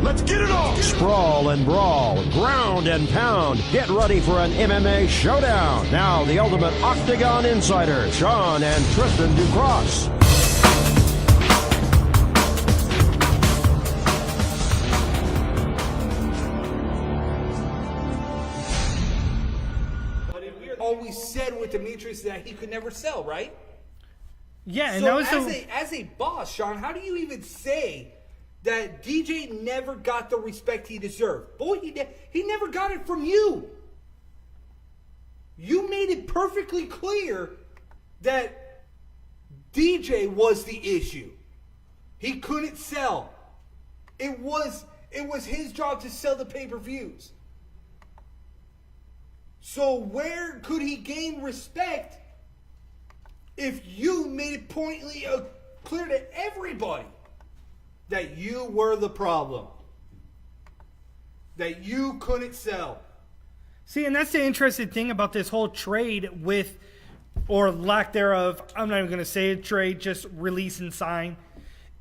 Let's get it on! Sprawl and brawl, ground and pound. Get ready for an MMA showdown. Now, the ultimate Octagon Insider, Sean and Tristan Ducross. Always said with Demetrius that he could never sell, right? Yeah, and so that was as a boss, Sean, how do you even say that DJ never got the respect he deserved? Boy, he never got it from you. You made it perfectly clear that DJ was the issue. He couldn't sell. It was his job to sell the pay-per-views. So where could he gain respect if you made it pointedly clear to everybody that you were the problem? That you couldn't sell? See, and that's the interesting thing about this whole trade with, or lack thereof, I'm not even going to say a trade, just release and sign,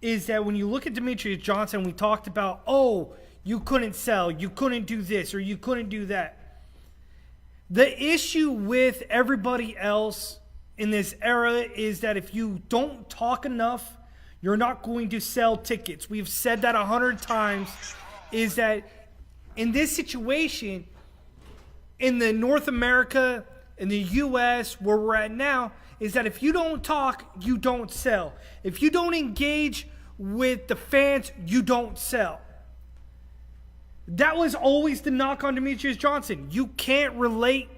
is that when you look at Demetrius Johnson, we talked about, oh, you couldn't sell, you couldn't do this, or you couldn't do that. The issue with everybody else in this era is that if you don't talk enough, you're not going to sell tickets. We've said that 100 times, is that in this situation, in the North America, in the U.S., where we're at now, is that if you don't talk, you don't sell. If you don't engage with the fans, you don't sell. That was always the knock on Demetrius Johnson. You can't relate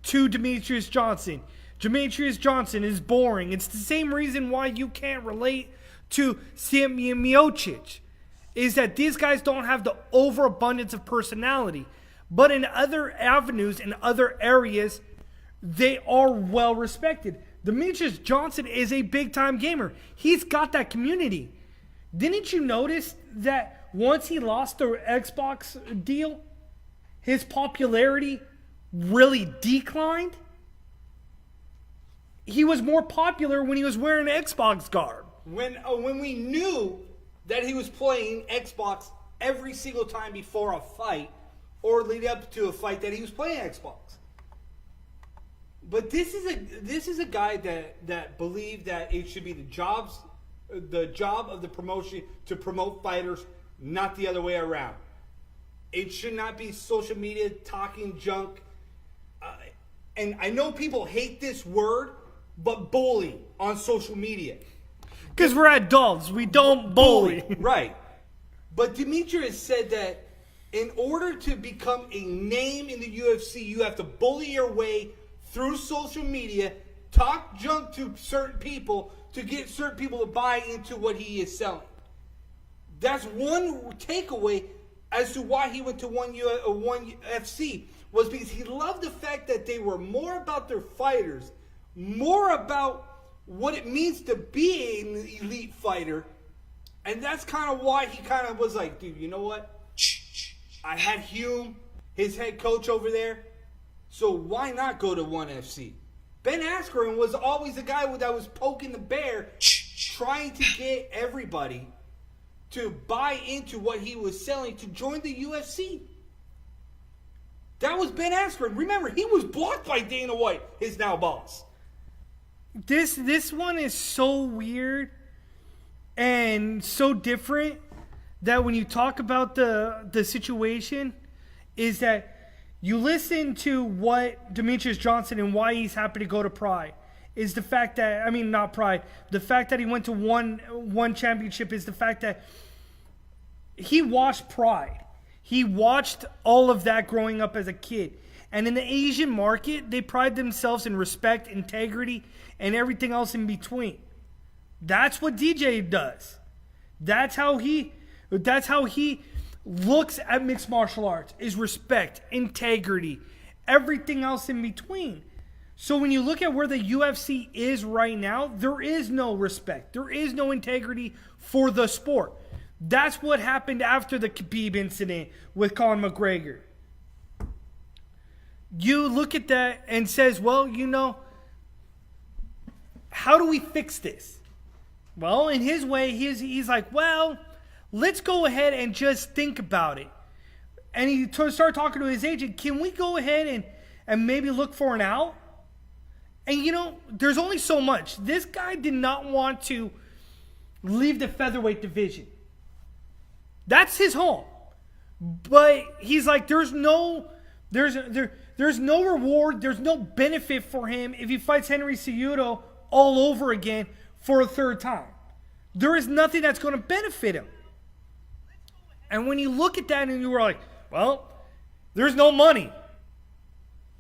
to Demetrius Johnson. Demetrius Johnson is boring. It's the same reason why you can't relate to Stipe Miocic, is that these guys don't have the overabundance of personality. But in other avenues, in other areas, they are well respected. Demetrius Johnson is a big-time gamer. He's got that community. Didn't you notice that once he lost the Xbox deal, his popularity really declined? He was more popular when he was wearing an Xbox garb. When we knew that he was playing Xbox every single time before a fight or lead up to a fight that he was playing Xbox. But this is a guy that believed that it should be the job of the promotion to promote fighters, not the other way around. It should not be social media talking junk. And I know people hate this word, but bullying on social media. Because we're adults. We don't bully. Right. But Demetrius said that in order to become a name in the UFC, you have to bully your way through social media, talk junk to certain people to get certain people to buy into what he is selling. That's one takeaway as to why he went to ONE FC, was because he loved the fact that they were more about their fighters, more about what it means to be an elite fighter. And that's kind of why he kind of was like, dude, you know what? I had Hume, his head coach over there, so why not go to ONE FC? Ben Askren was always the guy that was poking the bear, trying to get everybody to buy into what he was selling to join the UFC. That was Ben Askren. Remember, he was blocked by Dana White, his now boss. This one is so weird and so different that when you talk about the situation, is that you listen to what Demetrius Johnson and why he's happy to go to Pride is the fact that, I mean, not Pride, the fact that he went to one championship is the fact that he watched Pride. He watched all of that growing up as a kid. And in the Asian market, they pride themselves in respect, integrity, and everything else in between. That's what DJ does. That's how he looks at mixed martial arts, is respect, integrity, everything else in between. So when you look at where the UFC is right now, there is no respect. There is no integrity for the sport. That's what happened after the Khabib incident with Conor McGregor. You look at that and says, well, you know, how do we fix this? Well, in his way, he's like, well, let's go ahead and just think about it. And he started talking to his agent. Can we go ahead and maybe look for an out? And, there's only so much. This guy did not want to leave the featherweight division. That's his home. But he's like, there's no reward, there's no benefit for him if he fights Henry Cejudo all over again for a third time. There is nothing that's going to benefit him. And when you look at that and you were like, well, there's no money.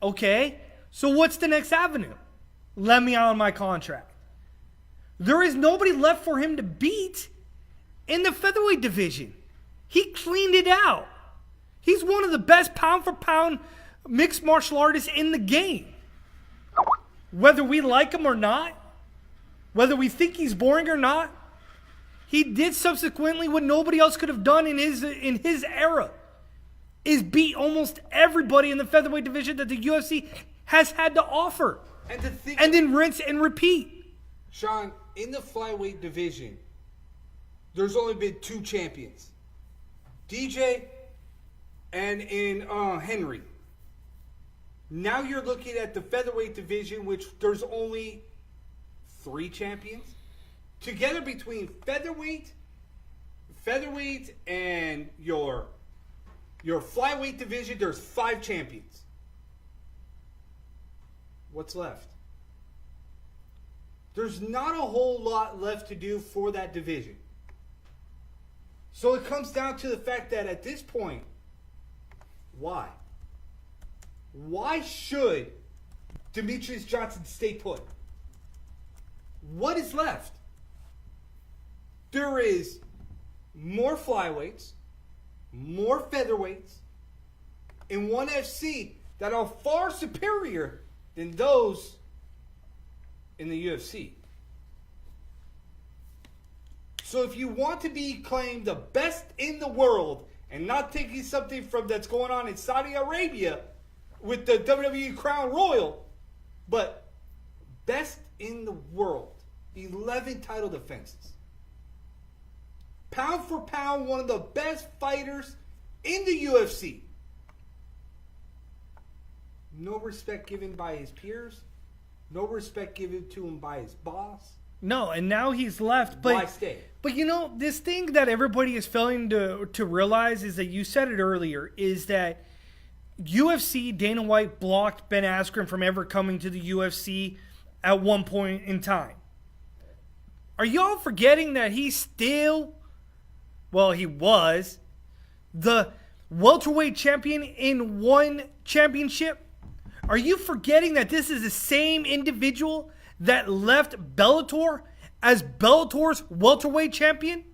Okay, so what's the next avenue? Let me out of my contract. There is nobody left for him to beat in the featherweight division. He cleaned it out. He's one of the best pound-for-pound mixed martial artists in the game. Whether we like him or not, whether we think he's boring or not, he did subsequently what nobody else could have done in his era, is beat almost everybody in the featherweight division that the UFC has had to offer. And then rinse and repeat. Sean, in the flyweight division, there's only been 2 champions. DJ and in Henry. Now you're looking at the featherweight division, which there's only 3 champions. Together between featherweight, and your flyweight division, there's 5 champions. What's left? There's not a whole lot left to do for that division. So it comes down to the fact that at this point, why? Why should Demetrius Johnson stay put? What is left? There is more flyweights, more featherweights in ONE FC that are far superior than those in the UFC. So if you want to be claimed the best in the world and not taking something from that's going on in Saudi Arabia with the WWE Crown Royal, but best in the world, 11 title defenses. Pound for pound, one of the best fighters in the UFC. No respect given by his peers. No respect given to him by his boss. No, and now he's left. But, why stay? But this thing that everybody is failing to realize is that you said it earlier, is that UFC, Dana White blocked Ben Askren from ever coming to the UFC at one point in time. Are y'all forgetting that he was the welterweight champion in ONE Championship? Are you forgetting that this is the same individual that left Bellator as Bellator's welterweight champion?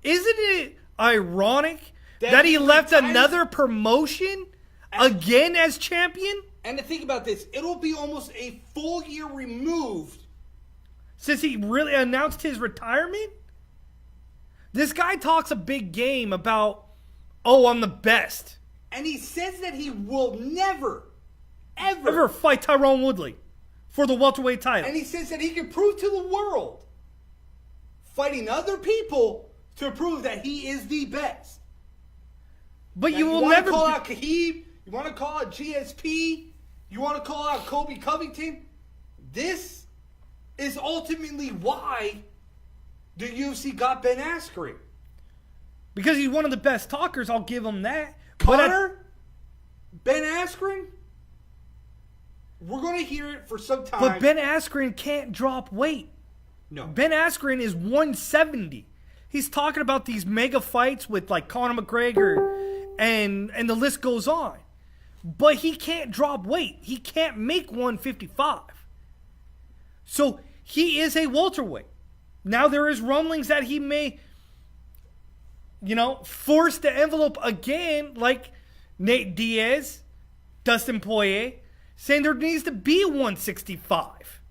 Isn't it ironic that he left another promotion again as champion? And to think about this, it'll be almost a full year removed since he really announced his retirement. This guy talks a big game about, I'm the best. And he says that he will never fight Tyrone Woodley for the welterweight title. And he says that he can prove to the world, fighting other people, to prove that he is the best. But now, you will never call out Khabib, you want to call out GSP, you want to call out Kobe Covington. This is ultimately why the UFC got Ben Askren. Because he's one of the best talkers, I'll give him that. Connor, Ben Askren, we're going to hear it for some time. But Ben Askren can't drop weight. No. Ben Askren is 170. He's talking about these mega fights with like Conor McGregor and the list goes on. But he can't drop weight. He can't make 155. So he is a welterweight. Now there is rumblings that he may, force the envelope again, like Nate Diaz, Dustin Poirier, saying there needs to be 165.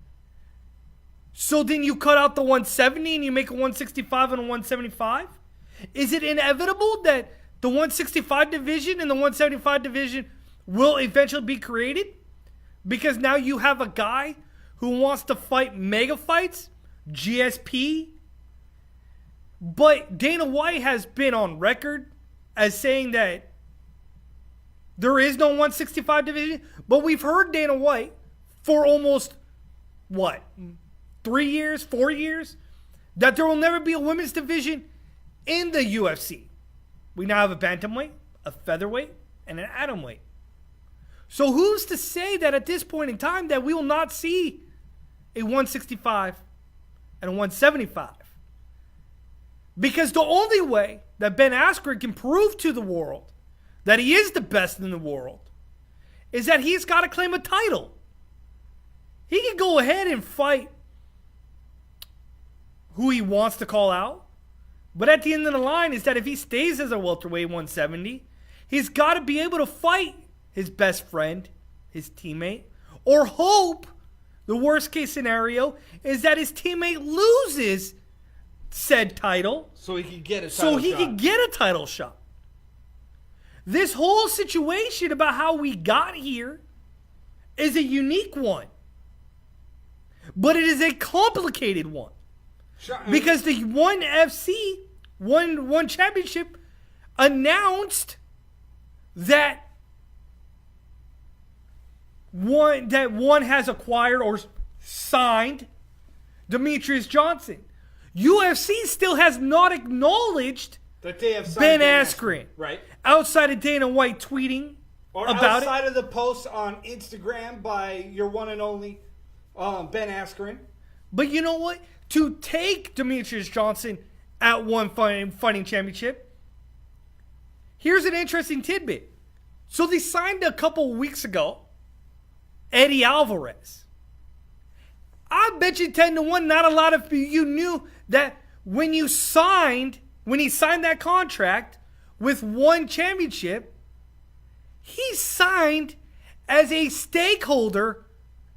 So then you cut out the 170 and you make a 165 and a 175? Is it inevitable that the 165 division and the 175 division will eventually be created? Because now you have a guy who wants to fight mega fights, GSP, But Dana White has been on record as saying that there is no 165 division. But we've heard Dana White for almost, 3 years, 4 years, that there will never be a women's division in the UFC. We now have a bantamweight, a featherweight, and an atomweight. So who's to say that at this point in time that we will not see a 165 and a 175? Because the only way that Ben Askren can prove to the world that he is the best in the world is that he's got to claim a title. He can go ahead and fight who he wants to call out. But at the end of the line is that if he stays as a welterweight 170, he's got to be able to fight his best friend, his teammate, or hope the worst case scenario is that his teammate loses said title So he can get a title so he shot. can get a title shot. This whole situation about how we got here is a unique one. But it is a complicated one. Because the ONE FC, one championship, announced that one has acquired or signed Demetrius Johnson. UFC still has not acknowledged that they have Ben signed Askren. Right. Outside of Dana White tweeting Or about it. outside of the post on Instagram by your one and only Ben Askren. But you know what? To take Demetrius Johnson at one fighting championship, here's an interesting tidbit. So they signed a couple weeks ago Eddie Alvarez. I bet you 10-1, not a lot of you knew that when he signed that contract with ONE Championship, he signed as a stakeholder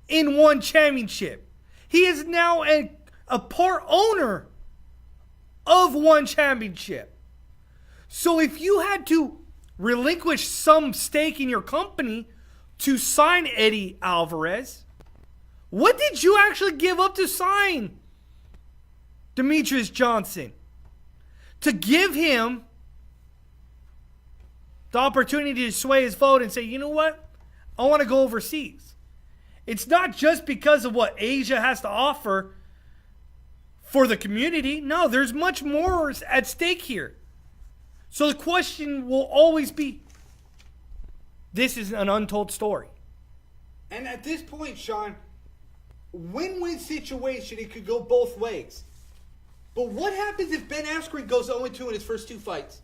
in ONE Championship. He is now a part owner of ONE Championship. So if you had to relinquish some stake in your company to sign Eddie Alvarez, what did you actually give up to sign Demetrius Johnson? To give him the opportunity to sway his vote and say, you know what? I want to go overseas. It's not just because of what Asia has to offer for the community. No, there's much more at stake here. So the question will always be, this is an untold story. And at this point, Sean, win-win situation, it could go both ways. But what happens if Ben Askren goes 0-2 in his first 2 fights?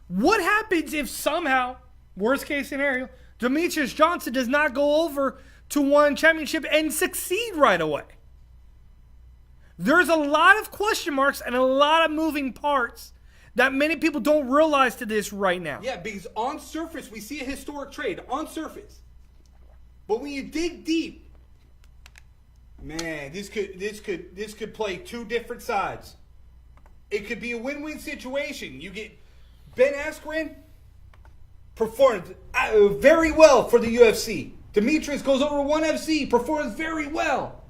What happens if somehow, worst case scenario, Demetrius Johnson does not go over to ONE Championship and succeed right away? There's a lot of question marks and a lot of moving parts that many people don't realize to this right now. Yeah, because on surface, we see a historic trade. On surface. But when you dig deep, man, this could play 2 different sides. It could be a win-win situation. You get Ben Askren performed very well for the UFC. Demetrius goes over to ONE FC, performs very well.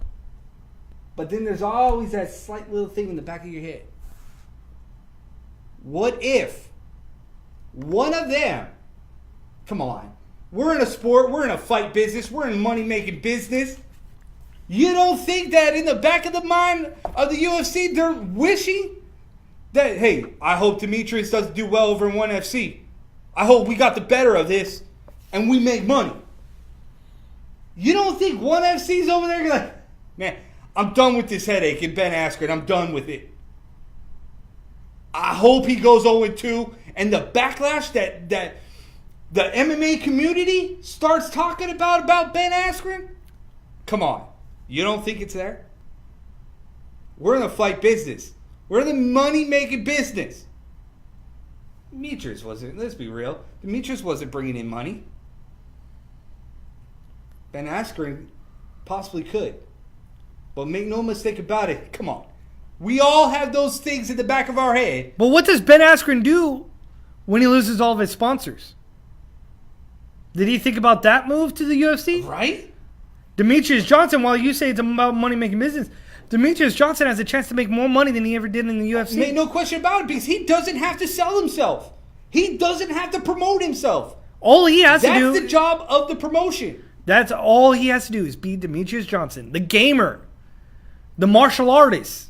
But then there's always that slight little thing in the back of your head. What if one of them, come on, we're in a sport, we're in a fight business, we're in money-making business. You don't think that in the back of the mind of the UFC, they're wishing that, hey, I hope Demetrius doesn't do well over in ONE FC. I hope we got the better of this and we make money. You don't think ONE FC's over there like, man, I'm done with this headache in Ben Askren. I'm done with it. I hope he goes 0-2 and the backlash that the MMA community starts talking about Ben Askren. Come on. You don't think it's there? We're in the fight business. We're in the money-making business. Demetrius wasn't, let's be real, Demetrius wasn't bringing in money. Ben Askren possibly could. But make no mistake about it, come on. We all have those things in the back of our head. But what does Ben Askren do when he loses all of his sponsors? Did he think about that move to the UFC? Right? Demetrius Johnson, while you say it's about money-making business, Demetrius Johnson has a chance to make more money than he ever did in the UFC. Make no question about it, because he doesn't have to sell himself. He doesn't have to promote himself. All he has to do... That's the job of the promotion. That's all he has to do is be Demetrius Johnson, the gamer, the martial artist,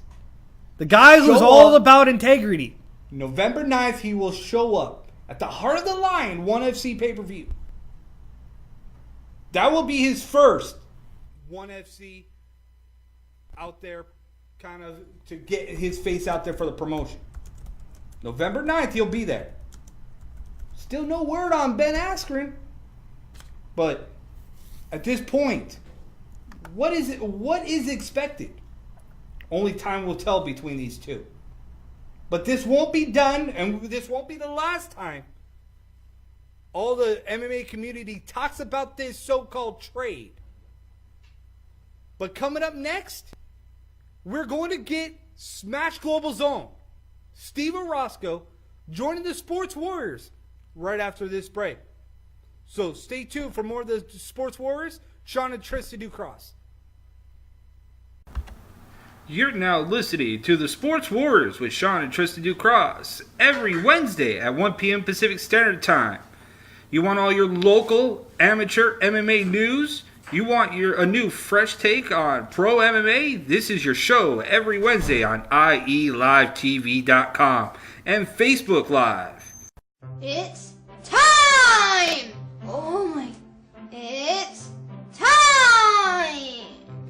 the guy who's all about integrity. November 9th, he will show up at the Heart of the Lion ONE FC pay-per-view. That will be his first ONE FC out there, kind of to get his face out there for the promotion. November 9th, he'll be there. Still no word on Ben Askren. But at this point, what is expected? Only time will tell between these two. But this won't be done, and this won't be the last time all the MMA community talks about this so-called trade. But coming up next, we're going to get Smash Global's own Steve Orosco joining the Sports Warriors right after this break. So stay tuned for more of the Sports Warriors, Sean and Tristan Ducross. You're now listening to the Sports Warriors with Sean and Tristan Ducross every Wednesday at 1 p.m. Pacific Standard Time. You want all your local amateur MMA news? You want a new fresh take on pro MMA? This is your show every Wednesday on IELiveTV.com and Facebook Live. It's time! Oh my... It's time!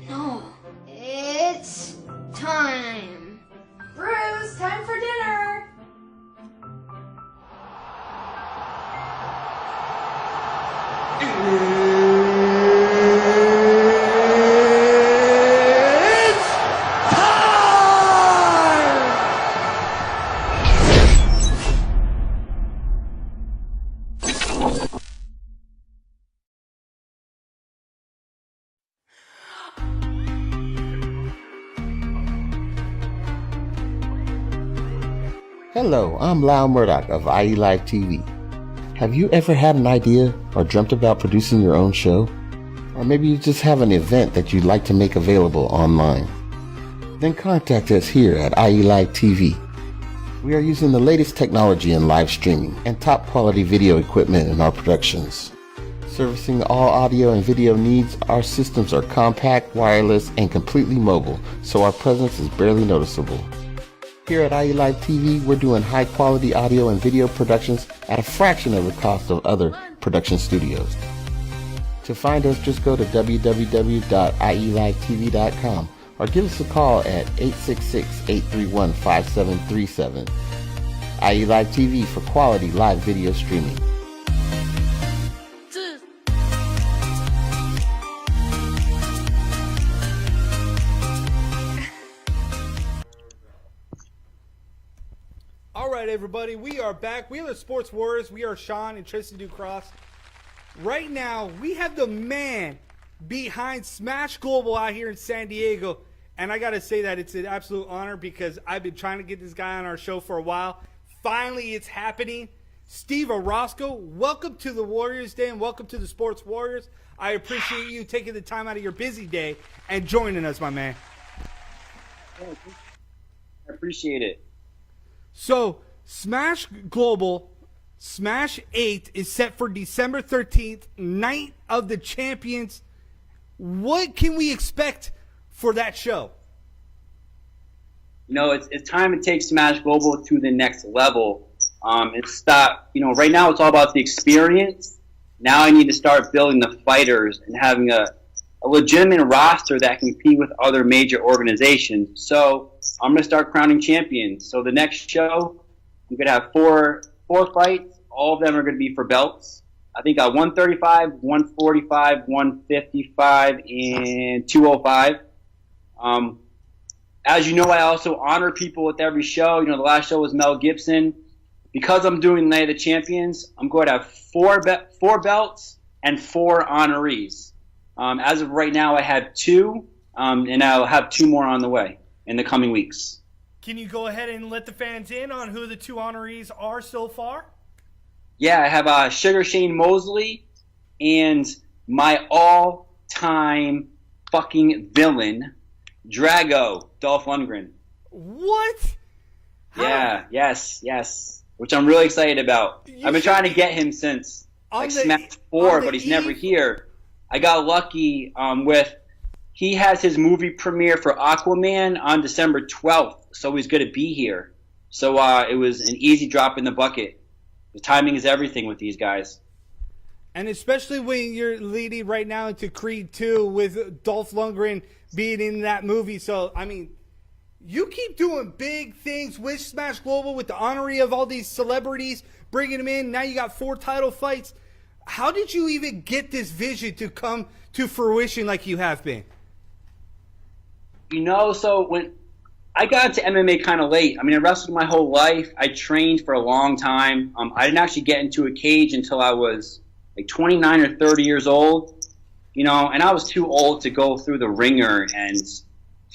No. It's time. Bruce, time for dinner! Hello, I'm Lyle Murdoch of IE Live TV. Have you ever had an idea or dreamt about producing your own show? Or maybe you just have an event that you'd like to make available online? Then contact us here at IE Live TV. We are using the latest technology in live streaming and top quality video equipment in our productions. Servicing all audio and video needs, our systems are compact, wireless, and completely mobile, so our presence is barely noticeable. Here at IE Live TV, we're doing high quality audio and video productions at a fraction of the cost of other production studios. To find us, just go to www.ielivetv.com or give us a call at 866-831-5737. IE Live TV for quality live video streaming. All right, everybody, we are back. We are the Sports Warriors. We are Sean and Tristan Ducross. Right now, we have the man behind Smash Global out here in San Diego. And I got to say that it's an absolute honor because I've been trying to get this guy on our show for a while. Finally, it's happening. Steve Orosco, welcome to the Warriors Den. Welcome to the Sports Warriors. I appreciate you taking the time out of your busy day and joining us, my man. I appreciate it. So, Smash Global, Smash 8 is set for December 13th, Night of the Champions. What can we expect for that show? You know, it's time to take Smash Global to the next level. Right now it's all about the experience. Now I need to start building the fighters and having a legitimate roster that can compete with other major organizations. So I'm going to start crowning champions. So the next show, I'm going to have four fights. All of them are going to be for belts. I think 135, 145, 155, and 205. As you know, I also honor people with every show. You know, the last show was Mel Gibson. Because I'm doing the Night of the Champions, I'm going to have four belts and 4 honorees. As of right now, I have 2, and I'll have 2 more on the way in the coming weeks. Can you go ahead and let the fans in on who the 2 honorees are so far? Yeah, I have Sugar Shane Mosley and my all-time fucking villain, Drago, Dolph Lundgren. What? Yeah, yes. Which I'm really excited about. I've been trying to get him since Smash 4, but he's never here. I got lucky he has his movie premiere for Aquaman on December 12th, so he's going to be here. So it was an easy drop in the bucket. The timing is everything with these guys. And especially when you're leading right now into Creed 2 with Dolph Lundgren being in that movie. So, I mean, you keep doing big things with Smash Global with the honorary of all these celebrities, bringing them in. Now you got 4 title fights. How did you even get this vision to come to fruition like you have been? So when I got into MMA kind of late. I mean, I wrestled my whole life. I trained for a long time. I didn't actually get into a cage until I was like 29 or 30 years old, and I was too old to go through the ringer and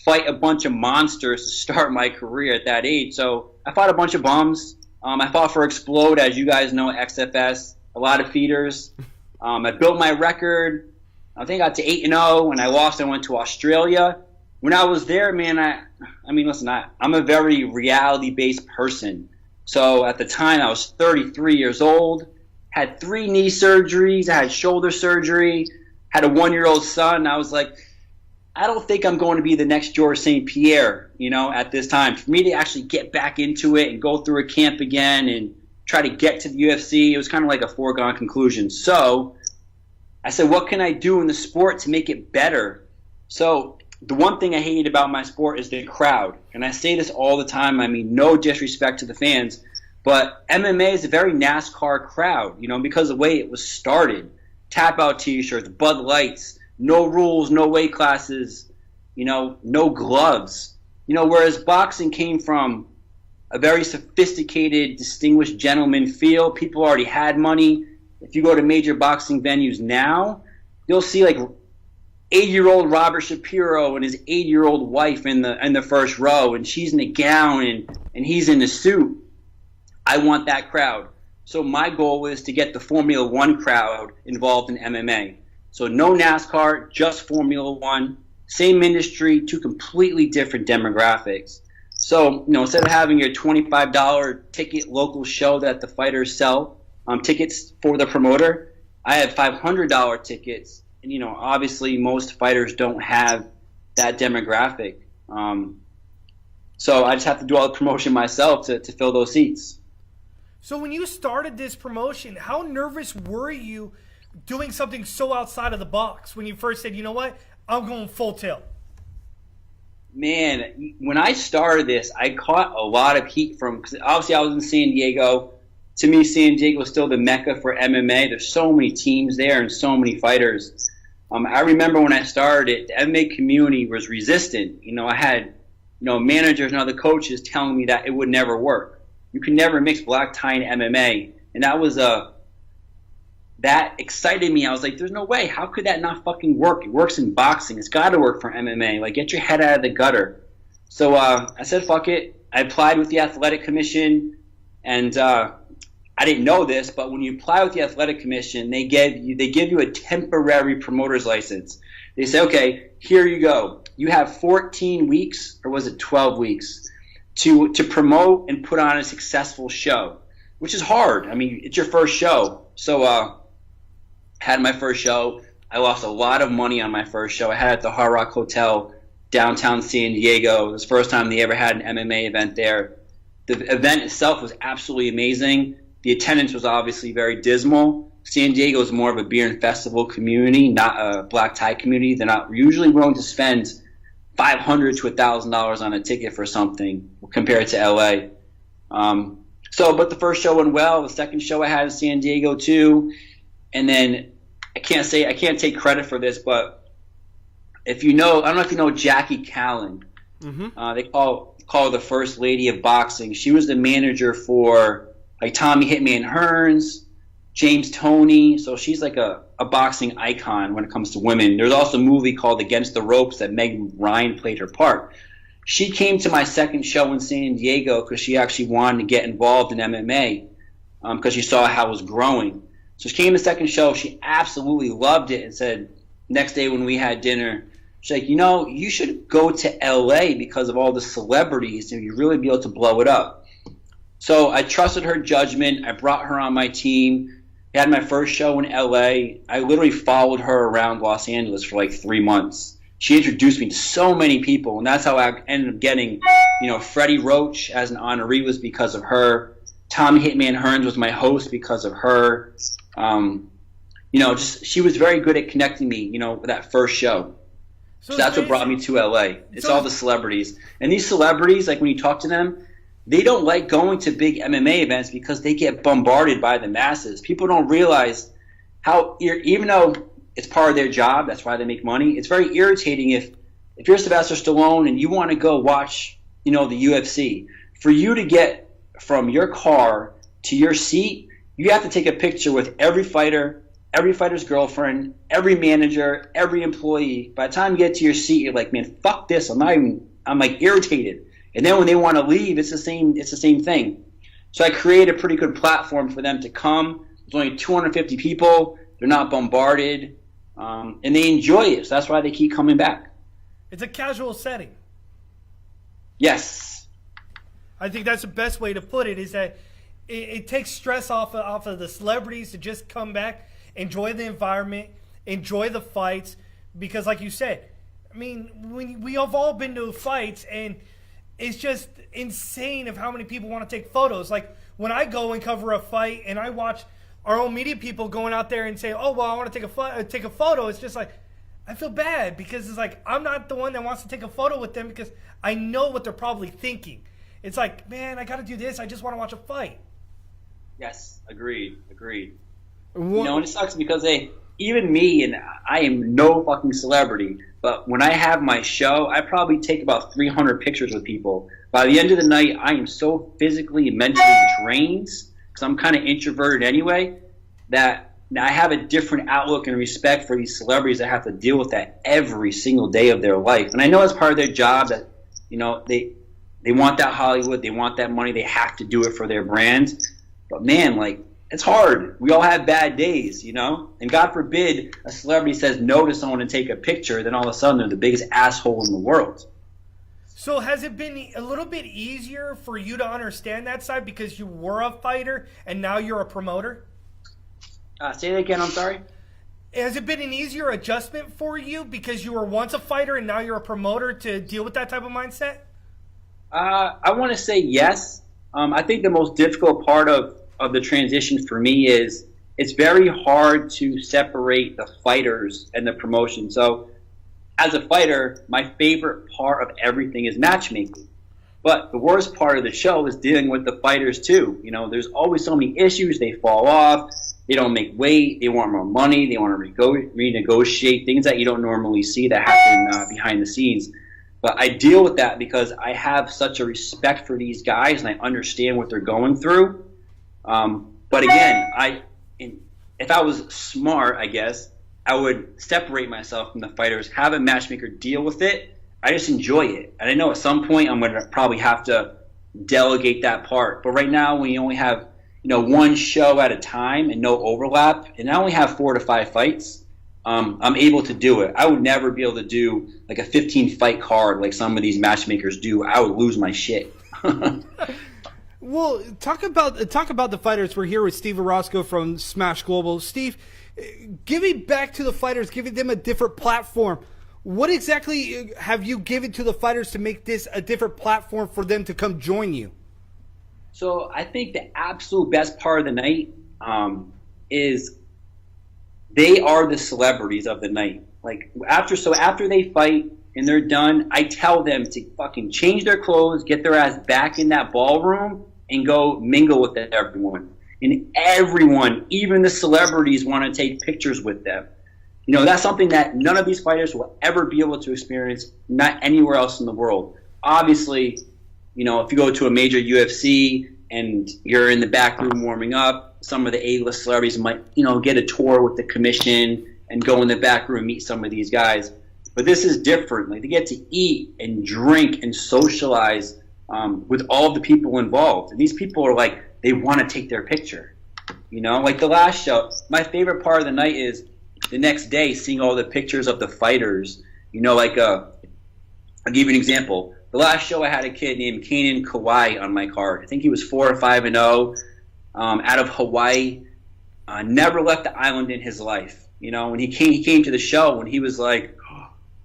fight a bunch of monsters to start my career at that age. So I fought a bunch of bums. I fought for Explode, as you guys know, XFS, a lot of feeders. I built my record. I think I got to 8-0. When I lost, I went to Australia. When I was there, man, I'm a very reality-based person. So at the time, I was 33 years old, had 3 knee surgeries, I had shoulder surgery, had a 1-year-old son. I was like, I don't think I'm going to be the next George St. Pierre, at this time. For me to actually get back into it and go through a camp again and try to get to the UFC, it was kind of like a foregone conclusion. So I said, what can I do in the sport to make it better? So the one thing I hate about my sport is the crowd. And I say this all the time. I mean, no disrespect to the fans, but MMA is a very NASCAR crowd, because of the way it was started. Tap-out T-shirts, Bud Lights, no rules, no weight classes, no gloves. Whereas boxing came from a very sophisticated, distinguished gentleman feel. People already had money. If you go to major boxing venues now, you'll see like 80-year-old Robert Shapiro and his 80-year-old wife in the first row, and she's in a gown and he's in a suit. I want that crowd. So my goal is to get the Formula One crowd involved in MMA. So no NASCAR, just Formula One, same industry, 2 completely different demographics. So, instead of having your $25 ticket local show that the fighters sell, tickets for the promoter, I have $500 tickets. And, obviously most fighters don't have that demographic. So I just have to do all the promotion myself to fill those seats. So when you started this promotion, how nervous were you doing something so outside of the box when you first said, you know what, I'm going full tilt? Man, when I started this, I caught a lot of heat because obviously I was in San Diego. To me, San Diego is still the mecca for MMA. There's so many teams there and so many fighters. I remember when I started it, the MMA community was resistant. I had managers and other coaches telling me that it would never work. You can never mix black tie and MMA. And that was that excited me. I was like, there's no way. How could that not fucking work? It works in boxing. It's got to work for MMA. Like, get your head out of the gutter. So I said, fuck it. I applied with the Athletic Commission, and I didn't know this, but when you apply with the Athletic Commission, they give you a temporary promoter's license. They say, okay, here you go. You have 14 weeks, or was it 12 weeks, to promote and put on a successful show, which is hard. I mean, it's your first show. So had my first show. I lost a lot of money on my first show. I had it at the Hard Rock Hotel, downtown San Diego. It was the first time they ever had an MMA event there. The event itself was absolutely amazing. The attendance was obviously very dismal. San Diego is more of a beer and festival community, not a black tie community. They're not usually willing to spend $500 to $1,000 on a ticket for something compared to LA. But the first show went well. The second show I had in San Diego too. And then I can't take credit for this, but I don't know if you know Jackie Callan. Mm-hmm. They call her the first lady of boxing. She was the manager for like Tommy Hitman Hearns, James Toney. So she's like a boxing icon when it comes to women. There's also a movie called Against the Ropes that Meg Ryan played her part. She came to my second show in San Diego because she actually wanted to get involved in MMA because she saw how it was growing. So she came to the second show. She absolutely loved it and said next day when we had dinner, She's like, you know, you should go to LA because of all the celebrities and you really be able to blow it up. So I trusted her judgment. I brought her on my team. I had my first show in LA. I literally followed her around Los Angeles for like 3 months. She introduced me to so many people, and that's how I ended up getting, you know, Freddie Roach as an honoree was because of her. Tommy Hitman Hearns was my host because of her. You know, just she was very good at connecting me, you know, with that first show. So that's what brought me to LA. It's all the celebrities. And these celebrities, like when you talk to them, they don't like going to big MMA events because they get bombarded by the masses. People don't realize how, even though it's part of their job, that's why they make money, it's very irritating if you're Sylvester Stallone and you want to go watch, you know, the UFC. For you to get from your car to your seat, you have to take a picture with every fighter, every fighter's girlfriend, every manager, every employee. By the time you get to your seat, you're like, man, fuck this. I'm like irritated. And then when they want to leave, it's the same thing. So I created a pretty good platform for them to come. There's only 250 people. They're not bombarded. And they enjoy it. So that's why they keep coming back. It's a casual setting. Yes. I think that's the best way to put it, is that it takes stress off of the celebrities to just come back, enjoy the environment, enjoy the fights. Because like you said, I mean, we have all been to fights, and it's just insane of how many people want to take photos. Like when I go and cover a fight and I watch our own media people going out there and say, oh, well, I want to take a photo. It's just like, I feel bad because it's like, I'm not the one that wants to take a photo with them because I know what they're probably thinking. It's like, man, I got to do this. I just want to watch a fight. Yes, agreed. You know, and it sucks because even me, and I am no fucking celebrity, but when I have my show, I probably take about 300 pictures with people. By the end of the night, I am so physically and mentally drained, because I'm kind of introverted anyway, that I have a different outlook and respect for these celebrities that have to deal with that every single day of their life. And I know it's part of their job that, you know, they want that Hollywood, they want that money, they have to do it for their brand. But man, like, it's hard. We all have bad days, you know? And God forbid a celebrity says no to someone to take a picture, then all of a sudden they're the biggest asshole in the world. So has it been a little bit easier for you to understand that side because you were a fighter and now you're a promoter? Say that again, I'm sorry? Has it been an easier adjustment for you because you were once a fighter and now you're a promoter to deal with that type of mindset? I want to say yes. I think the most difficult part of the transition for me is it's very hard to separate the fighters and the promotion. So as a fighter, my favorite part of everything is matchmaking. But the worst part of the show is dealing with the fighters too. You know, there's always so many issues. They fall off. They don't make weight. They want more money. They want to renegotiate things that you don't normally see that happen behind the scenes. But I deal with that because I have such a respect for these guys and I understand what they're going through. But again, if I was smart, I guess, I would separate myself from the fighters, have a matchmaker deal with it. I just enjoy it. And I know at some point I'm going to probably have to delegate that part. But right now, when you only have, you know, one show at a time and no overlap, and I only have 4 to 5 fights, I'm able to do it. I would never be able to do like a 15-fight card like some of these matchmakers do. I would lose my shit. Well, talk about the fighters. We're here with Steve Orosco from Smash Global. Steve, giving back to the fighters, giving them a different platform. What exactly have you given to the fighters to make this a different platform for them to come join you? So I think the absolute best part of the night is they are the celebrities of the night. Like after they fight and they're done, I tell them to fucking change their clothes, get their ass back in that ballroom, and go mingle with everyone. And everyone, even the celebrities, want to take pictures with them. You know, that's something that none of these fighters will ever be able to experience, not anywhere else in the world. Obviously, you know, if you go to a major UFC and you're in the back room warming up, some of the A-list celebrities might, you know, get a tour with the commission and go in the back room and meet some of these guys. But this is different. Like, they get to eat and drink and socialize with all the people involved. And these people are like, they want to take their picture. You know, like the last show, my favorite part of the night is the next day seeing all the pictures of the fighters You know, like I'll give you an example. The last show I had a kid named Kanan Kawai on my card. I think he was 4 or 5-0, out of Hawaii. Never left the island in his life. You know, when he came to the show and he was like,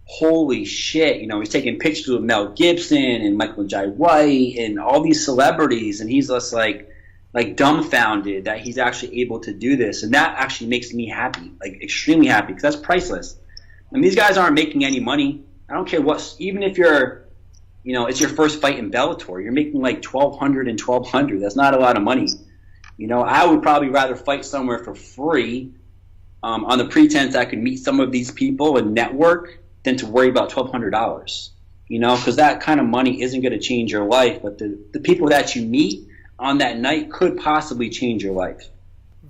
holy shit, you know, he's taking pictures with Mel Gibson and Michael Jai White and all these celebrities, and he's just like dumbfounded that he's actually able to do this. And that actually makes me happy, like extremely happy, because that's priceless. And these guys aren't making any money. I don't care what, even if you're, you know, it's your first fight in Bellator, you're making like $1,200 and $1,200. That's not a lot of money. You know, I would probably rather fight somewhere for free on the pretense I could meet some of these people and network than to worry about $1,200. You know, because that kind of money isn't going to change your life, but the people that you meet on that night could possibly change your life.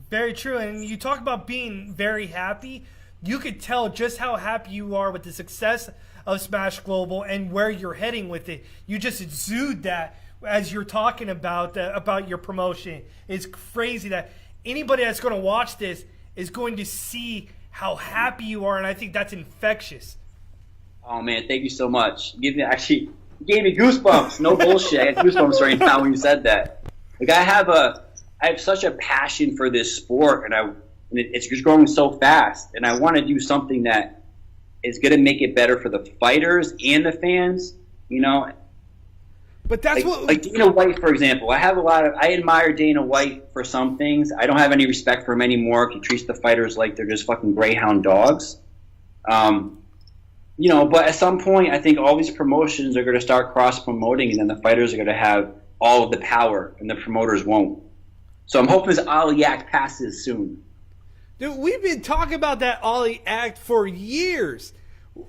Very true. And you talk about being very happy. You could tell just how happy you are with the success of Smash Global and where you're heading with it. You just exude that as you're talking about your promotion. It's crazy that anybody that's going to watch this is going to see how happy you are, and I think that's infectious. Oh man, thank you so much. You gave me goosebumps. No bullshit. I got goosebumps right now when you said that. Like I have such a passion for this sport, and it's just growing so fast, and I want to do something that is going to make it better for the fighters and the fans. You know. But that's like Dana White, for example. I admire Dana White for some things. I don't have any respect for him anymore. He treats the fighters like they're just fucking greyhound dogs. You know, but at some point, I think all these promotions are going to start cross-promoting, and then the fighters are going to have all of the power, and the promoters won't. So I'm hoping this Ollie Act passes soon. Dude, we've been talking about that Ollie Act for years.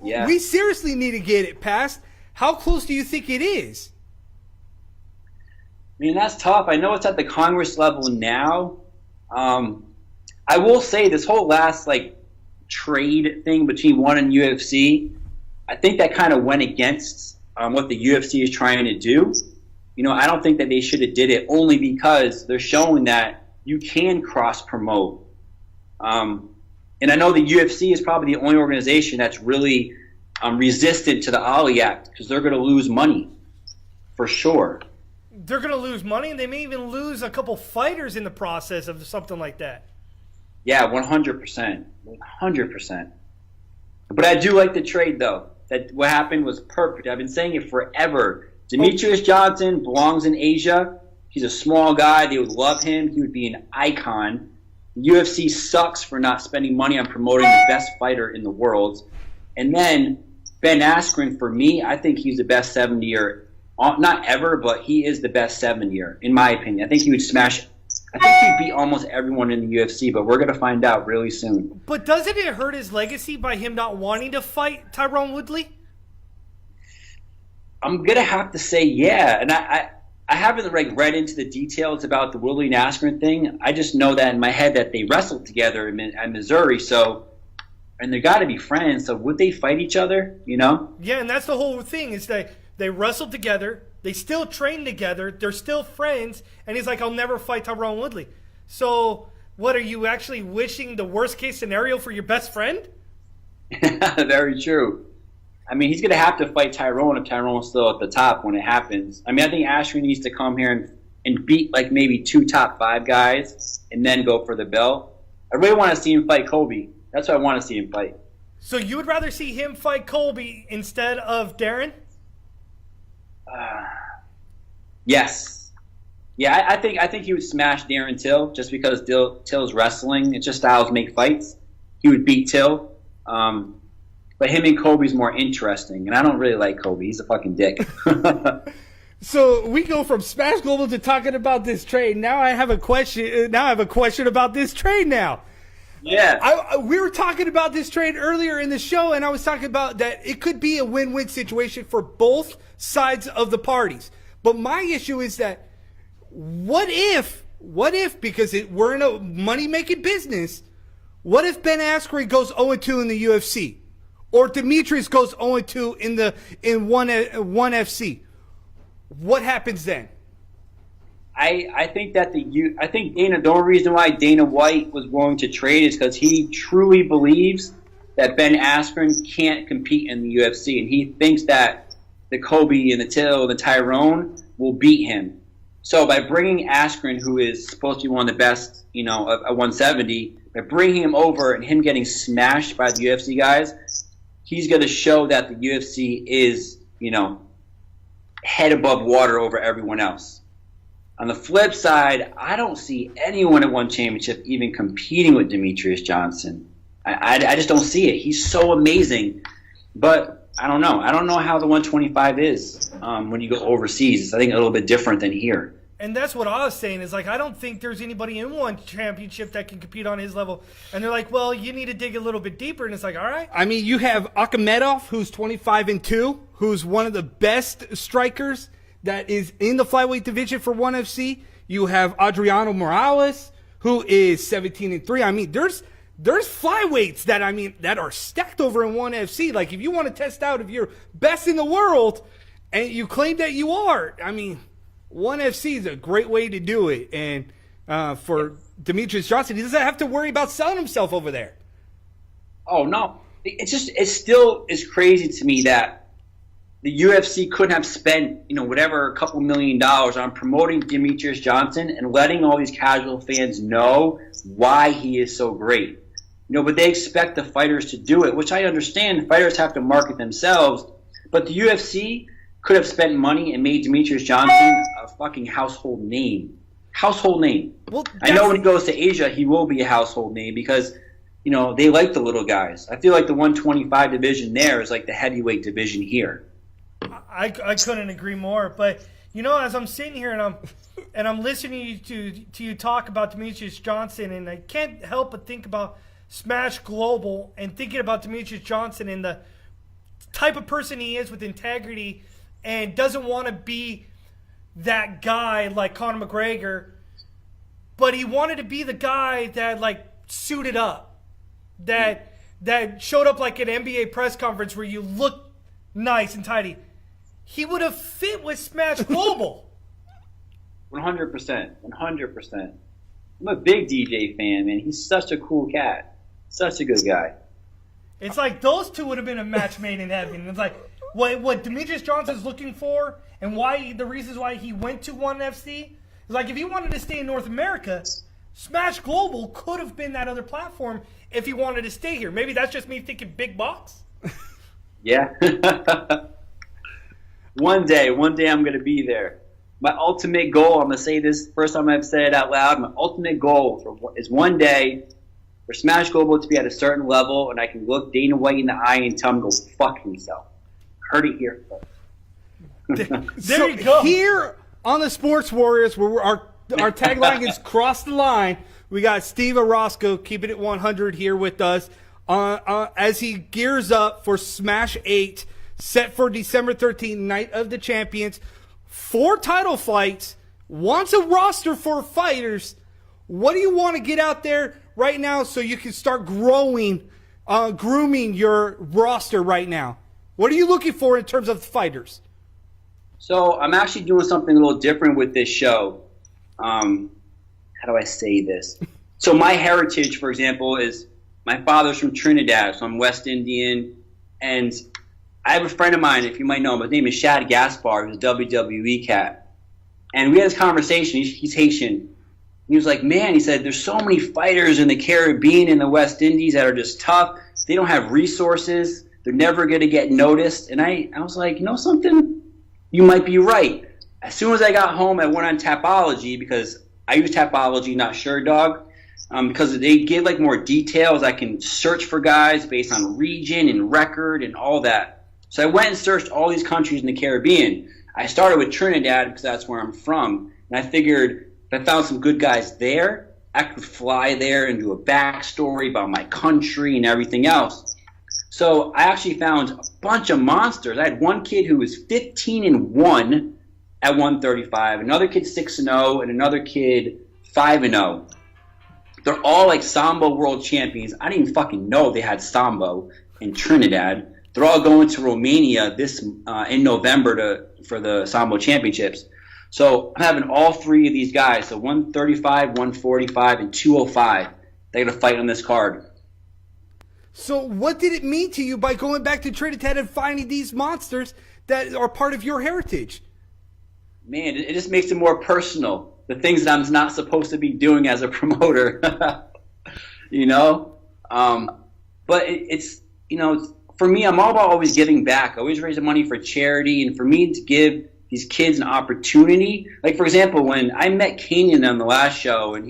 Yeah. We seriously need to get it passed. How close do you think it is? I mean, that's tough. I know it's at the Congress level now. I will say this whole last, trade thing between ONE and UFC, I think that kind of went against what the UFC is trying to do. You know, I don't think that they should have did it, only because they're showing that you can cross-promote. And I know the UFC is probably the only organization that's really resistant to the Ollie Act, because they're going to lose money, for sure. They're going to lose money, and they may even lose a couple fighters in the process of something like that. Yeah, 100%. 100%. But I do like the trade, though. That what happened was perfect. I've been saying it forever. Demetrius Johnson belongs in Asia. He's a small guy. They would love him. He would be an icon. The UFC sucks for not spending money on promoting the best fighter in the world. And then Ben Askren, for me, I think he's the best 70-year. Not ever, but he is the best 7-year, in my opinion. I think he would smash. I think he'd beat almost everyone in the UFC, but we're going to find out really soon. But doesn't it hurt his legacy by him not wanting to fight Tyrone Woodley? I'm going to have to say yeah. And I haven't read into the details about the Woodley and Askren thing. I just know that in my head that they wrestled together at Missouri, and they got to be friends. So would they fight each other, you know? Yeah, and that's the whole thing is that they wrestled together. They still train together. They're still friends. And he's like, I'll never fight Tyrone Woodley. So what, are you actually wishing the worst case scenario for your best friend? Very true. I mean, he's going to have to fight Tyrone if Tyrone's still at the top when it happens. I mean, I think Askren needs to come here and beat maybe 2 top 5 guys and then go for the belt. I really want to see him fight Kobe. That's what I want to see him fight. So you would rather see him fight Colby instead of Darren? Yes. Yeah, I think he would smash Darren Till just because Till's wrestling. It's just styles make fights. He would beat Till. But him and Kobe's more interesting, and I don't really like Kobe. He's a fucking dick. So we go from Smash Global to talking about this trade. Now I have a question. About this trade now. Yeah. We were talking about this trade earlier in the show, and I was talking about that it could be a win-win situation for both sides of the parties. But my issue is that what if, because we're in a money-making business, what if Ben Askren goes 0-2 in the UFC? Or Demetrius goes 0-2 in ONE FC? What happens then? I think Dana. The only reason why Dana White was willing to trade is because he truly believes that Ben Askren can't compete in the UFC, and he thinks that the Kobe and the Till and the Tyrone will beat him. So by bringing Askren, who is supposed to be one of the best, at 170, by bringing him over and him getting smashed by the UFC guys, he's going to show that the UFC is, head above water over everyone else. On the flip side, I don't see anyone at ONE Championship even competing with Demetrius Johnson. I just don't see it. He's so amazing. But I don't know. I don't know how the 125 is when you go overseas. It's, I think, a little bit different than here. And that's what I was saying is, I don't think there's anybody in ONE Championship that can compete on his level. And they're like, well, you need to dig a little bit deeper. And it's like, all right. I mean, you have Akhmedov, who's 25-2, who's one of the best strikers that is in the flyweight division for ONE FC. You have Adriano Morales, who is 17-3. I mean, there's flyweights that are stacked over in ONE FC. Like, if you want to test out if you're best in the world and you claim that you are, I mean, ONE FC is a great way to do it. And for Demetrius Johnson, he doesn't have to worry about selling himself over there. Oh, no. It still is crazy to me that the UFC couldn't have spent, whatever, a couple $1 million on promoting Demetrius Johnson and letting all these casual fans know why he is so great. But they expect the fighters to do it, which I understand. Fighters have to market themselves. But the UFC could have spent money and made Demetrius Johnson a fucking household name. Household name. Well, I know when he goes to Asia, he will be a household name because, they like the little guys. I feel like the 125 division there is like the heavyweight division here. I couldn't agree more. But, as I'm sitting here and I'm listening to you talk about Demetrius Johnson, and I can't help but think about Smash Global and thinking about Demetrius Johnson and the type of person he is with integrity and doesn't want to be that guy like Conor McGregor, but he wanted to be the guy that suited up, that showed up like an NBA press conference where you look nice and tidy. He would have fit with Smash Global. 100%. 100%. I'm a big DJ fan, man. He's such a cool cat. Such a good guy. It's like those two would have been a match made in heaven. It's like what Demetrius Johnson's looking for and why the reasons why he went to ONE FC is like if he wanted to stay in North America, Smash Global could have been that other platform if he wanted to stay here. Maybe that's just me thinking big box. Yeah. One day I'm going to be there. My ultimate goal, I'm going to say this first time I've said it out loud, my ultimate goal is one day for Smash Global to be at a certain level and I can look Dana White in the eye and tell him go fuck himself. Heard it here first. There you go. Here on the Sports Warriors, where our tagline is Cross the Line, we got Steve Orosco keeping it 100 here with us as he gears up for Smash 8, set for December 13th, Night of the Champions. 4 title fights, wants a roster for fighters. What do you want to get out there right now so you can start grooming your roster right now? What are you looking for in terms of fighters? So I'm actually doing something a little different with this show. How do I say this? So my heritage, for example, is my father's from Trinidad, so I'm West Indian, and I have a friend of mine, if you might know him, his name is Shad Gaspar, who's a WWE cat. And we had this conversation, he's Haitian. He was like, man, he said, there's so many fighters in the Caribbean and the West Indies that are just tough. They don't have resources. They're never going to get noticed. And I was like, you know something? You might be right. As soon as I got home, I went on Tapology because I use Tapology, not SureDog, because they give like more details. I can search for guys based on region and record and all that. So I went and searched all these countries in the Caribbean. I started with Trinidad because that's where I'm from. And I figured if I found some good guys there, I could fly there and do a backstory about my country and everything else. So I actually found a bunch of monsters. I had one kid who was 15-1 at 135, another kid 6-0, and another kid 5-0. They're all like Sambo world champions. I didn't even fucking know they had Sambo in Trinidad. They're all going to Romania in November for the Sambo Championships. So I'm having all 3 of these guys, so 135, 145, and 205. They're going to fight on this card. So what did it mean to you by going back to Trinidad and finding these monsters that are part of your heritage? Man, it just makes it more personal. The things that I'm not supposed to be doing as a promoter, you know? But it's, you know, for me, I'm all about always giving back. I always raise the money for charity. And for me to give these kids an opportunity, like, for example, when I met Kenyon on the last show, and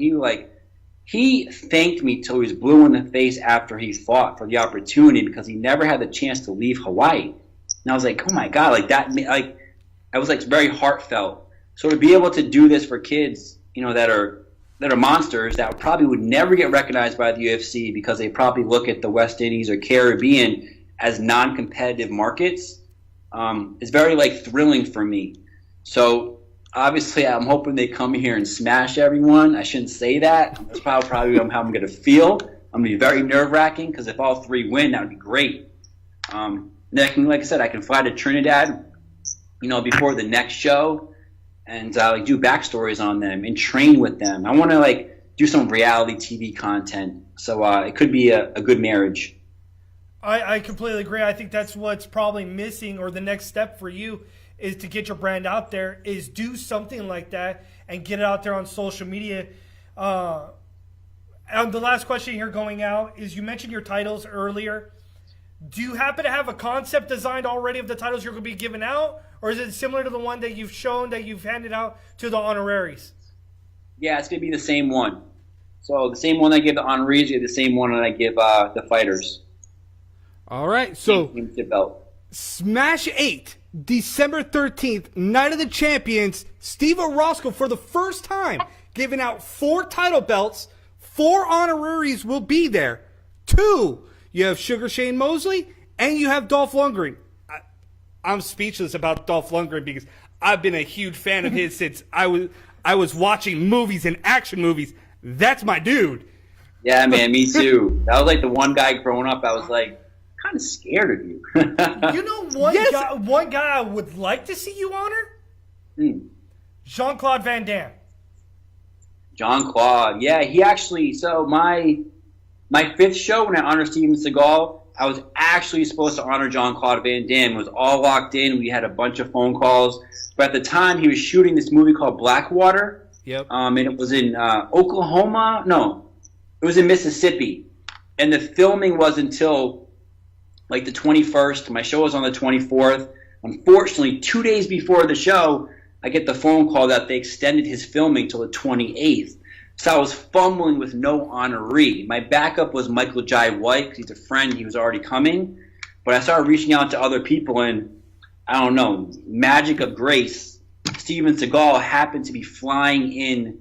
he thanked me till he was blue in the face after he fought for the opportunity because he never had the chance to leave Hawaii. And I was like, oh my God, like that, like, I was like very heartfelt. So to be able to do this for kids, you know, that are monsters that probably would never get recognized by the UFC because they probably look at the West Indies or Caribbean as non-competitive markets, is very like thrilling for me. So obviously I'm hoping they come here and smash everyone. I shouldn't say that. That's probably how I'm going to feel. I'm going to be very nerve-wracking because if all three win, that would be great. Then like I said, I can fly to Trinidad, you know, before the next show and like do backstories on them and train with them. I want to like do some reality TV content. So it could be a good marriage. I completely agree. I think that's what's probably missing, or the next step for you is to get your brand out there, is do something like that and get it out there on social media. And the last question here going out is, you mentioned your titles earlier. Do you happen to have a concept designed already of the titles you're going to be giving out? Or is it similar to the one that you've shown, that you've handed out to the honoraries? Yeah, it's going to be the same one. So the same one I give the honorees, the same one that I give the fighters. All right, so belt. Smash 8, December 13th, Night of the Champions. Steve Orosco, for the first time, giving out 4 title belts. 4 honoraries will be there. 2, you have Sugar Shane Mosley, and you have Dolph Lundgren. I'm speechless about Dolph Lundgren because I've been a huge fan of his since I was watching movies and action movies. That's my dude. Yeah, man, me too. That was like the one guy growing up, I was like, kind of scared of you. You know one guy I would like to see you honor? Jean-Claude Van Damme. Jean-Claude, yeah, he actually, so my 5th show when I honored Steven Seagal, I was actually supposed to honor Jean-Claude Van Damme. It was all locked in. We had a bunch of phone calls. But at the time, he was shooting this movie called Blackwater. Yep. And it was in Oklahoma. No, it was in Mississippi. And the filming was until like the 21st. My show was on the 24th. Unfortunately, 2 days before the show, I get the phone call that they extended his filming till the 28th. So I was fumbling with no honoree. My backup was Michael Jai White because he's a friend. He was already coming. But I started reaching out to other people, and I don't know, magic of grace. Steven Seagal happened to be flying in.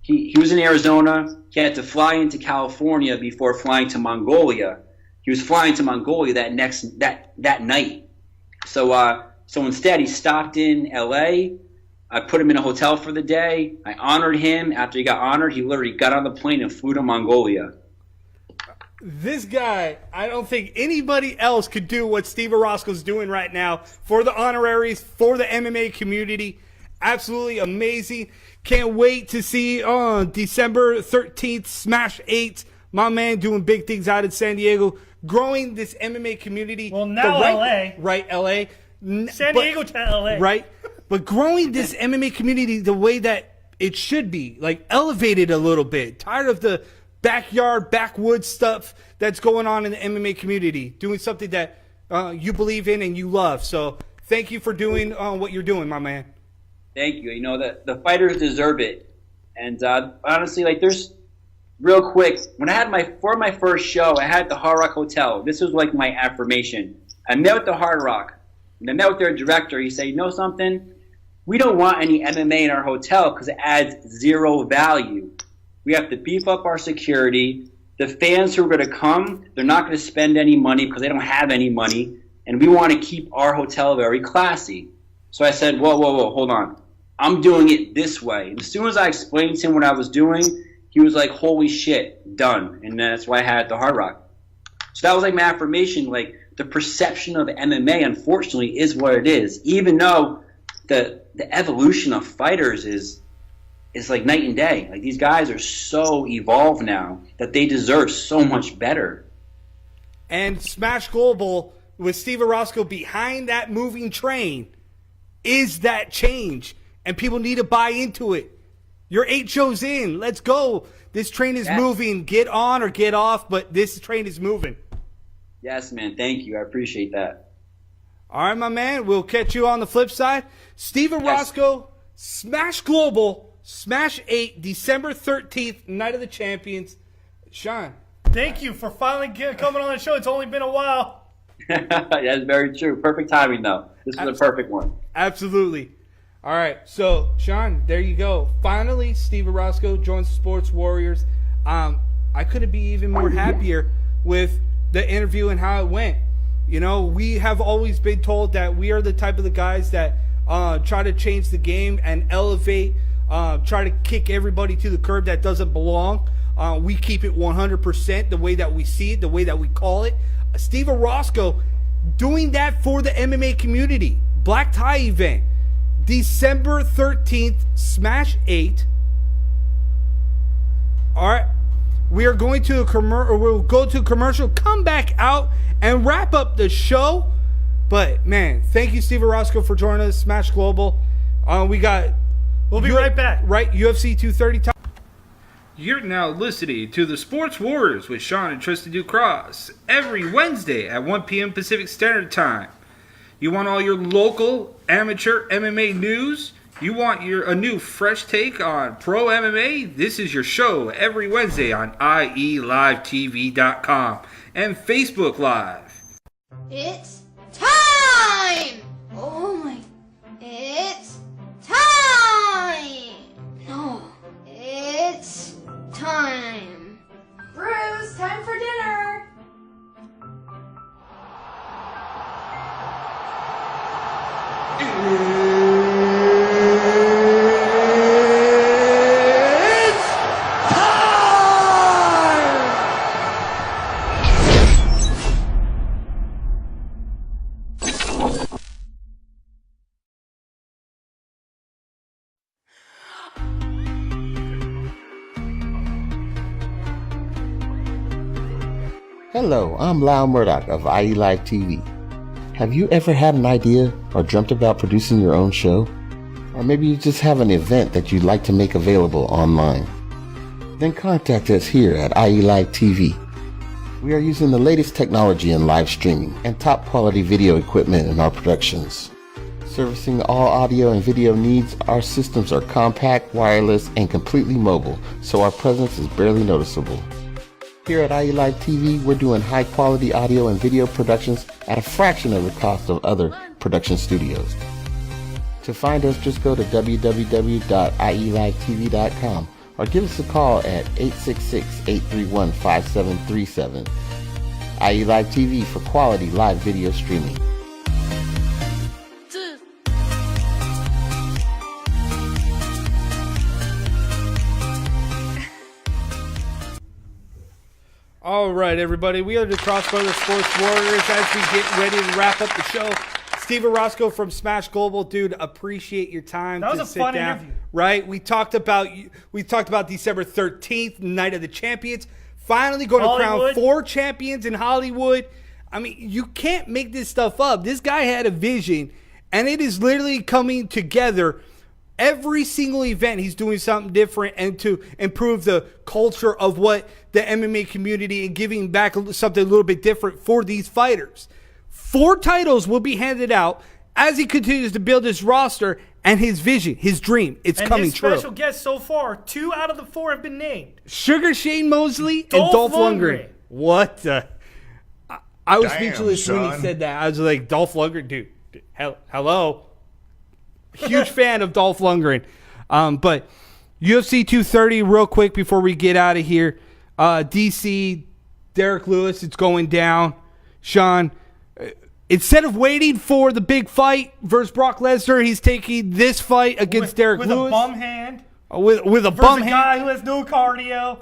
He was in Arizona. He had to fly into California before flying to Mongolia. He was flying to Mongolia that night. So instead, he stopped in L.A., I put him in a hotel for the day. I honored him. After he got honored, he literally got on the plane and flew to Mongolia. This guy, I don't think anybody else could do what Steve Orosco's doing right now for the honoraries, for the MMA community. Absolutely amazing. Can't wait to see on December 13th, Smash 8. My man doing big things out in San Diego, growing this MMA community. Well, now LA. Right, LA. San Diego to LA. Right. But growing this MMA community the way that it should be, like elevated a little bit. Tired of the backyard, backwoods stuff that's going on in the MMA community. Doing something that you believe in and you love. So thank you for doing what you're doing, my man. Thank you. You know, the fighters deserve it. And honestly, like there's real quick, when I had for my first show, I had the Hard Rock Hotel. This was like my affirmation. I met with the Hard Rock. And I met with their director. He said, you know something? We don't want any MMA in our hotel because it adds 0 value. We have to beef up our security. The fans who are going to come, they're not going to spend any money because they don't have any money. And we want to keep our hotel very classy. So I said, whoa, hold on. I'm doing it this way. And as soon as I explained to him what I was doing, he was like, holy shit, done. And that's why I had the Hard Rock. So that was like my affirmation, like the perception of MMA, unfortunately, is what it is. Even though the evolution of fighters is like night and day. Like these guys are so evolved now that they deserve so much better. and Smash Global with Steve Orosco behind that moving train is that change. And people need to buy into it. You're 8 shows in. Let's go. This train is moving. Get on or get off, but this train is moving. Yes, man. Thank you. I appreciate that. All right, my man. We'll catch you on the flip side. Steve Orosco, Smash Global, Smash 8, December 13th, Night of the Champions. Sean. Thank you for finally coming on the show. It's only been a while. That's very true. Perfect timing, though. This was a perfect one. Absolutely. All right, so Sean, there you go. Finally, Steve Orosco joins the Sports Warriors. I couldn't be even more happier with the interview and how it went. You know, we have always been told that we are the type of the guys that try to change the game and elevate, try to kick everybody to the curb that doesn't belong. We keep it 100% the way that we see it, the way that we call it. Steve Orosco doing that for the MMA community. Black tie event. December 13th, Smash 8. All right. We are going to we'll go to a commercial, come back out, and wrap up the show. But, man, thank you, Steve Orosco, for joining us, Smash Global. We'll be right back. Right, UFC 230 time. You're now listening to the Sports Wars with Sean and Tristan Ducross every Wednesday at 1 p.m. Pacific Standard Time. You want all your local amateur MMA news? You want a new fresh take on pro MMA? This is your show every Wednesday on IELiveTV.com and Facebook Live. It's time! Oh my. It's time! No. It's time. Bruce, time for dinner! Hello, I'm Lyle Murdoch of IE Live TV. Have you ever had an idea or dreamt about producing your own show? Or maybe you just have an event that you'd like to make available online? Then contact us here at IE Live TV. We are using the latest technology in live streaming and top quality video equipment in our productions. Servicing all audio and video needs, our systems are compact, wireless, and completely mobile, so our presence is barely noticeable. Here at IE Live TV, we're doing high quality audio and video productions at a fraction of the cost of other production studios. To find us, just go to www.ielivetv.com or give us a call at 866-831-5737. IE Live TV for quality live video streaming. All right, everybody. We are the Cross Brothers Sports Warriors as we get ready to wrap up the show. Steve Orosco from Smash Global, dude. Appreciate your time. That was a fun interview, right? We talked about December 13th, Night of the Champions. Finally, going to crown 4 champions in Hollywood. I mean, you can't make this stuff up. This guy had a vision, and it is literally coming together. Every single event, he's doing something different and to improve the culture of what the MMA community and giving back something a little bit different for these fighters. 4 titles will be handed out as he continues to build his roster and his vision, his dream. It's coming true. And his special guests so far, 2 out of the 4 have been named. Sugar Shane Mosley and Dolph Lundgren. What the? I was speechless when he said that. I was like, Dolph Lundgren, dude. Hello. Huge fan of Dolph Lundgren. But UFC 230, real quick before we get out of here. DC, Derek Lewis, it's going down. Sean, instead of waiting for the big fight versus Brock Lesnar, he's taking this fight against Derek Lewis. With a bum hand. With a bum hand. A guy who has no cardio.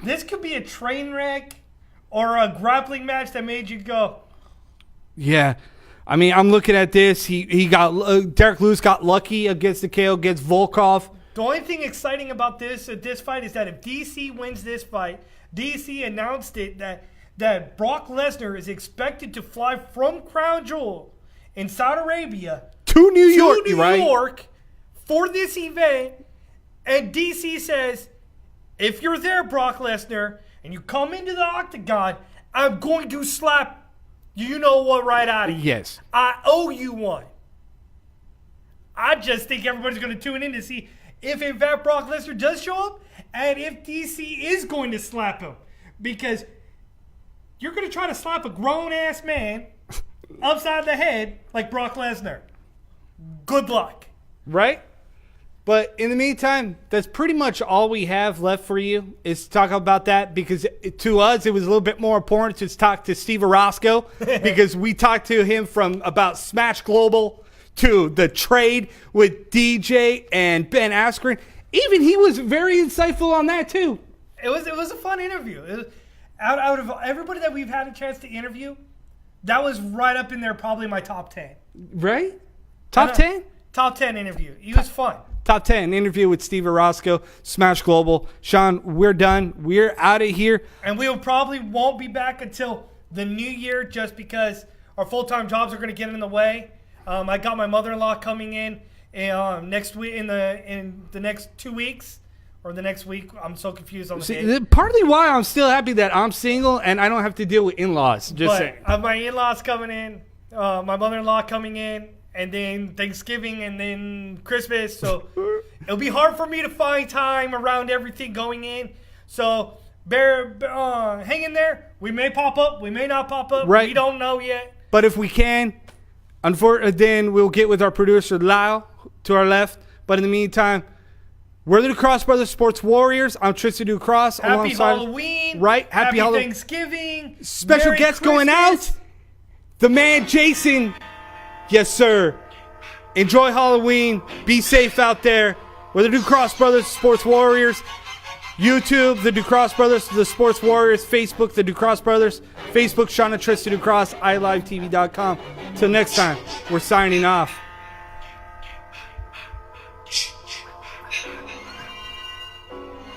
This could be a train wreck or a grappling match that made you go. Yeah. I mean, I'm looking at this. He got Derek Lewis got lucky against the KO against Volkov. The only thing exciting about this fight is that if DC wins this fight, DC announced it that that Brock Lesnar is expected to fly from Crown Jewel in Saudi Arabia To New York, to New right? York for this event, and DC says, if you're there, Brock Lesnar, and you come into the octagon, I'm going to slap you know what right out of you. Yes. I owe you one. I just think everybody's going to tune in to see if, in fact, Brock Lesnar does show up and if DC is going to slap him. Because you're going to try to slap a grown-ass man upside the head like Brock Lesnar. Good luck. Right? But in the meantime, that's pretty much all we have left for you is to talk about that, because to us it was a little bit more important to talk to Steve Orosco because we talked to him from about Smash Global to the trade with DJ and Ben Askren. Even he was very insightful on that too. It was a fun interview. It was, out of everybody that we've had a chance to interview, that was right up in there, probably my top 10. Right? Top 10? Top 10 interview. He was fun. Top 10 interview with Steve Orosco, Smash Global. Sean, we're done. We're out of here. And we probably won't be back until the new year, just because our full-time jobs are going to get in the way. I got my mother-in-law coming in next week, in the next 2 weeks, or the next week. I'm so confused on the date. Partly why I'm still happy that I'm single and I don't have to deal with in-laws. Just saying. I have my in-laws coming in, my mother-in-law coming in, and then Thanksgiving, and then Christmas. So it'll be hard for me to find time around everything going in. So hang in there. We may pop up. We may not pop up. Right. We don't know yet. But if we can, then we'll get with our producer, Lyle, to our left. But in the meantime, we're the Ducross Brothers Sports Warriors. I'm Tristan Ducross. Happy Halloween. Right. Happy Halloween. Thanksgiving. Special Merry guest Christmas. going out. The man, Jason. Yes, sir. Enjoy Halloween. Be safe out there. We're the Ducross Brothers Sports Warriors. YouTube, the Ducross Brothers, the Sports Warriors. Facebook, the Ducross Brothers. Facebook, Sean and Tristan Ducross. iLiveTV.com. Till next time, we're signing off.